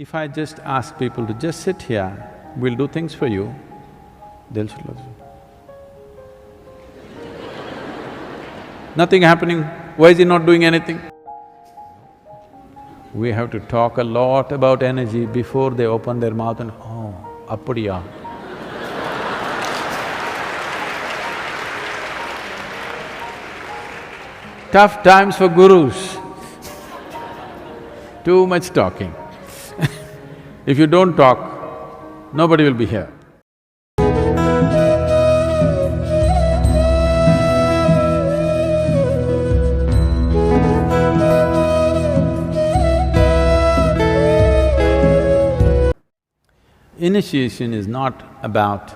If I just ask people to just sit here, we'll do things for you, they'll say, nothing happening, why is he not doing anything? We have to talk a lot about energy before they open their mouth and, oh, appadiya. Tough times for gurus, too much talking. If you don't talk, nobody will be here. Initiation is not about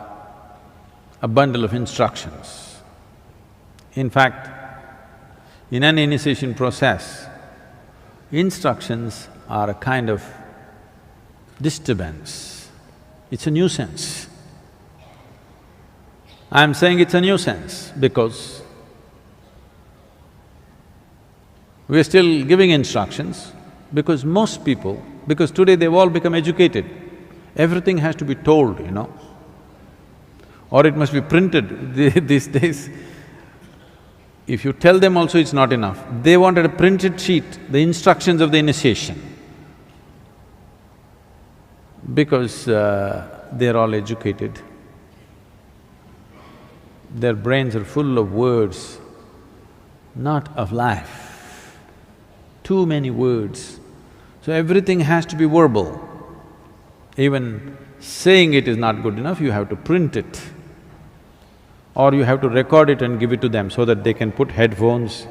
a bundle of instructions. In fact, in an initiation process, instructions are a kind of disturbance. It's a nuisance. I'm saying it's a nuisance because we're still giving instructions because most people… because today they've all become educated, everything has to be told, you know, or it must be printed these days. If you tell them also it's not enough, they wanted a printed sheet, the instructions of the initiation. Because they're all educated, their brains are full of words, not of life. Too many words. So everything has to be verbal. Even saying it is not good enough, you have to print it. Or you have to record it and give it to them so that they can put headphones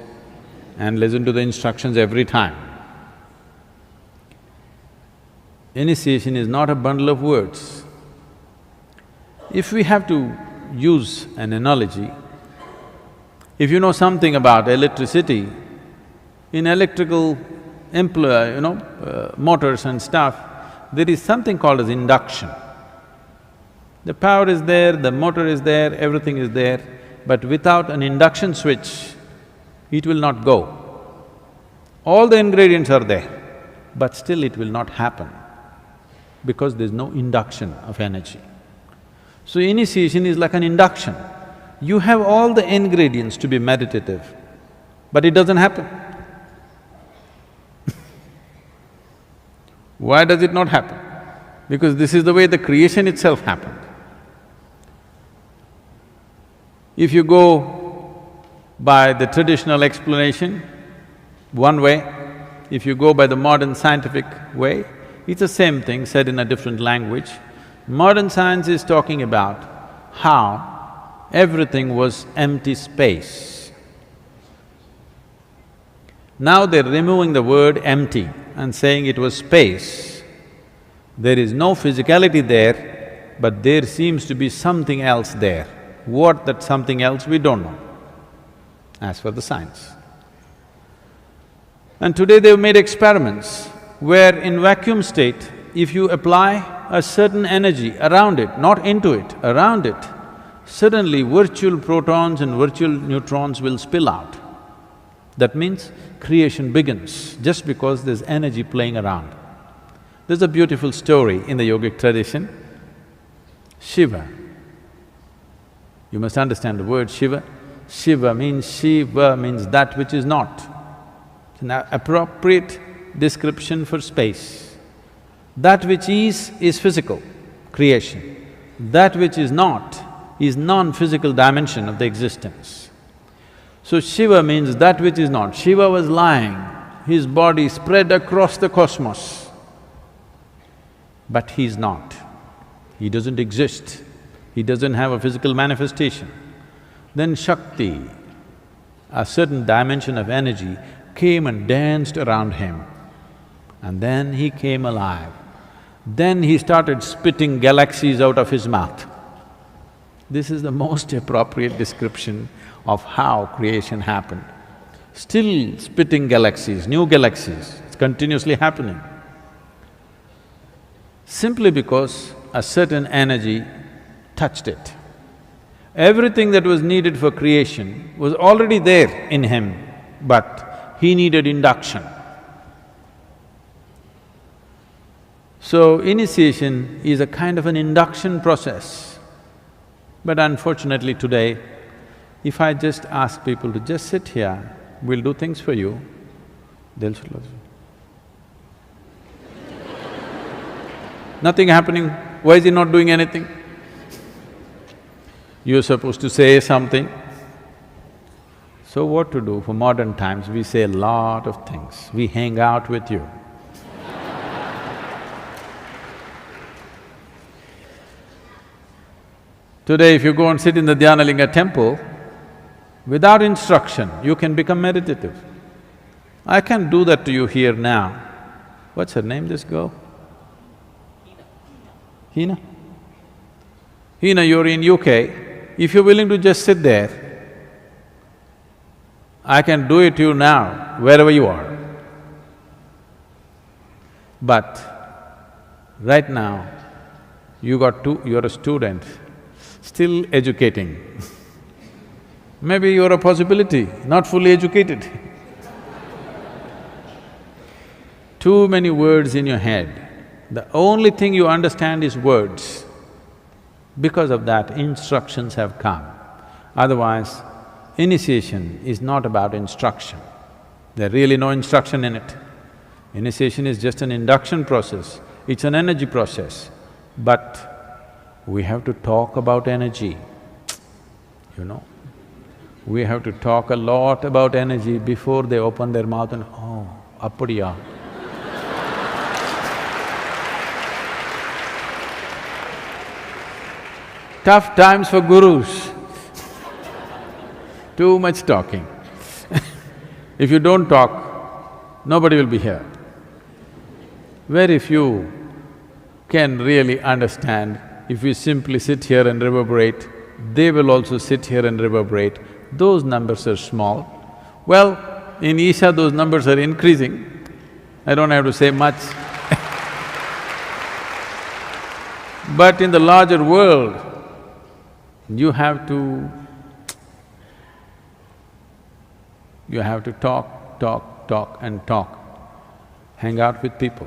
and listen to the instructions every time. Initiation is not a bundle of words. If we have to use an analogy, if you know something about electricity, in electrical motors and stuff, there is something called as induction. The power is there, the motor is there, everything is there, but without an induction switch, it will not go. All the ingredients are there, but still it will not happen because there's no induction of energy. So initiation is like an induction. You have all the ingredients to be meditative, but it doesn't happen. Why does it not happen? Because this is the way the creation itself happened. If you go by the traditional explanation, one way, if you go by the modern scientific way, it's the same thing said in a different language. Modern science is talking about how everything was empty space. Now they're removing the word empty and saying it was space. There is no physicality there, but there seems to be something else there. What that something else, we don't know, as for the science. And today they've made experiments where in vacuum state, if you apply a certain energy around it, not into it, around it, suddenly virtual protons and virtual neutrons will spill out. That means creation begins just because there's energy playing around. There's a beautiful story in the yogic tradition. Shiva. You must understand the word Shiva. Shiva means that which is not. It's an appropriate description for space. That which is physical, creation. That which is not is non-physical dimension of the existence. So Shiva means that which is not. Shiva was lying, his body spread across the cosmos, but he's not. He doesn't exist, he doesn't have a physical manifestation. Then Shakti, a certain dimension of energy, came and danced around him, and then he came alive. Then he started spitting galaxies out of his mouth. This is the most appropriate description of how creation happened. Still spitting galaxies, new galaxies, it's continuously happening. Simply because a certain energy touched it. Everything that was needed for creation was already there in him, but he needed induction. So, initiation is a kind of an induction process. But unfortunately today, if I just ask people to just sit here, we'll do things for you, they'll say, nothing happening, why is he not doing anything? You're supposed to say something. So what to do? For modern times, we say a lot of things. We hang out with you. Today, if you go and sit in the Dhyanalinga temple, without instruction, you can become meditative. I can do that to you here now. What's her name, this girl? Hina? Hina, you're in UK. If you're willing to just sit there, I can do it to you now, wherever you are. But right now, you're a student, still educating. Maybe you're a possibility, not fully educated. Too many words in your head. The only thing you understand is words. Because of that, instructions have come. Otherwise, initiation is not about instruction. There's really no instruction in it. Initiation is just an induction process, it's an energy process. But we have to talk about energy, you know. We have to talk a lot about energy before they open their mouth and, oh, appadiya. Tough times for gurus. Too much talking. If you don't talk, nobody will be here. Very few can really understand. If we simply sit here and reverberate, they will also sit here and reverberate. Those numbers are small. Well, in Isha those numbers are increasing. I don't have to say much. But in the larger world, you have to talk and talk. Hang out with people.